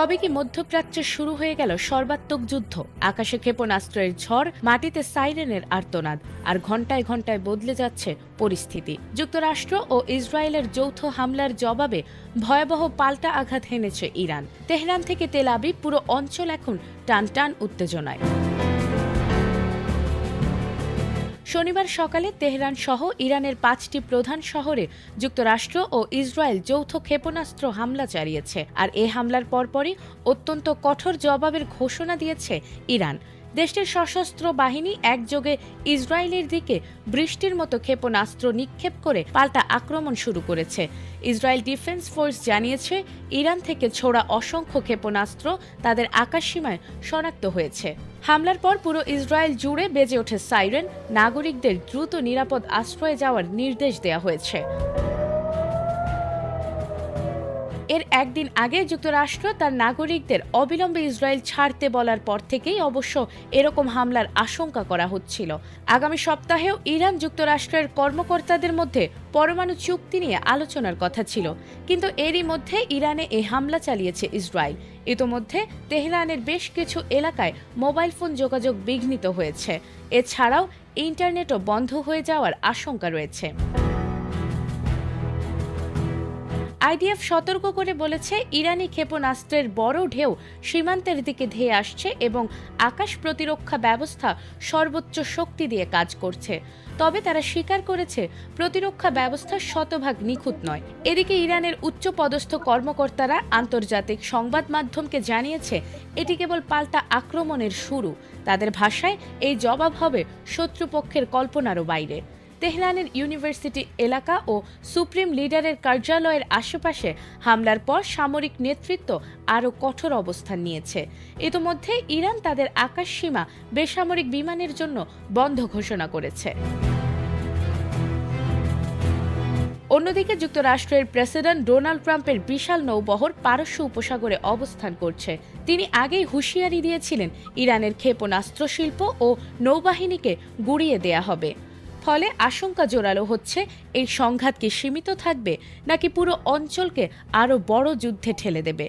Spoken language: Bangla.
তবে কি মধ্যপ্রাচ্যে শুরু হয়ে গেল সর্বাত্মক যুদ্ধ? আকাশে ক্ষেপণাস্ত্রের ঝড়, মাটিতে সাইরেনের আর্তনাদ, আর ঘণ্টায় ঘণ্টায় বদলে যাচ্ছে পরিস্থিতি। যুক্তরাষ্ট্র ও ইসরায়েলের যৌথ হামলার জবাবে ভয়াবহ পাল্টা আঘাত হেনেছে ইরান। তেহরান থেকে তেল আবিব, পুরো অঞ্চল এখন টান টান উত্তেজনায়। শনিবার সকালে তেহরান সহ ইরানের 5টি প্রধান শহরে যুক্তরাষ্ট্র ও ইসরায়েল যৌথ ক্ষেপণাস্ত্র হামলা চালিয়েছে। আর এ হামলার পরপরই অত্যন্ত কঠোর জবাবের ঘোষণা দিয়েছে ইরান। দেশটির সশস্ত্র বাহিনী একযোগে ইসরায়েলের দিকে বৃষ্টির মতো ক্ষেপণাস্ত্র নিক্ষেপ করে পাল্টা আক্রমণ শুরু করেছে। ইসরায়েল ডিফেন্স ফোর্স জানিয়েছে, ইরান থেকে ছোড়া অসংখ্য ক্ষেপণাস্ত্র তাদের আকাশসীমায় শনাক্ত হয়েছে। হামলার পর পুরো ইসরায়েল জুড়ে বেজে ওঠে সাইরেন। নাগরিকদের দ্রুত নিরাপদ আশ্রয়ে যাওয়ার নির্দেশ দেওয়া হয়েছে। এর একদিন আগে যুক্তরাষ্ট্র তার নাগরিকদের অবিলম্বে ইসরায়েল ছাড়তে বলার পর থেকেই অবশ্য এরকম হামলার আশঙ্কা করা হচ্ছিল। আগামী সপ্তাহেও ইরান যুক্তরাষ্ট্রের কর্মকর্তাদের মধ্যে পরমাণু চুক্তি নিয়ে আলোচনার কথা ছিল, কিন্তু এরই মধ্যে ইরানে এই হামলা চালিয়েছে ইসরায়েল। ইতোমধ্যে তেহরানের বেশ কিছু এলাকায় মোবাইল ফোন যোগাযোগ বিঘ্নিত হয়েছে। এছাড়াও ইন্টারনেটও বন্ধ হয়ে যাওয়ার আশঙ্কা রয়েছে। আইডিএফ সতর্ক করে বলেছে, ইরানি ক্ষেপণাস্ত্রের বড় ঢেউ সীমান্তের দিকে ধেয়ে আসছে এবং আকাশ প্রতিরক্ষা ব্যবস্থা সর্বোচ্চ শক্তি দিয়ে কাজ করছে। তবে তারা স্বীকার করেছে, প্রতিরক্ষা ব্যবস্থা শতভাগ নিখুঁত নয়। এদিকে ইরানের উচ্চপদস্থ কর্মকর্তারা আন্তর্জাতিক সংবাদ মাধ্যমকে জানিয়েছে, এটি কেবল পাল্টা আক্রমণের শুরু। তাদের ভাষায় এই জবাব হবে শত্রুপক্ষের কল্পনারও বাইরে। তেহরানের ইউনিভার্সিটি এলাকা ও সুপ্রিম লিডারের কার্যালয়ের আশেপাশে হামলার পর সামরিক নেতৃত্ব আরও কঠোর অবস্থান নিয়েছে। ইতোমধ্যে ইরান তাদের আকাশসীমা বেসামরিক বিমানের জন্য বন্ধ ঘোষণা করেছে। অন্যদিকে যুক্তরাষ্ট্রের প্রেসিডেন্ট ডোনাল্ড ট্রাম্পের বিশাল নৌবহর পারস্য উপসাগরে অবস্থান করছে। তিনি আগেই হুঁশিয়ারি দিয়েছিলেন, ইরানের ক্ষেপণাস্ত্র শিল্প ও নৌবাহিনীকে গুঁড়িয়ে দেয়া হবে। ফলে আশঙ্কা জোরালো হচ্ছে, এই সংঘাত কি সীমিত থাকবে নাকি পুরো অঞ্চলকে আরও বড় যুদ্ধে ঠেলে দেবে।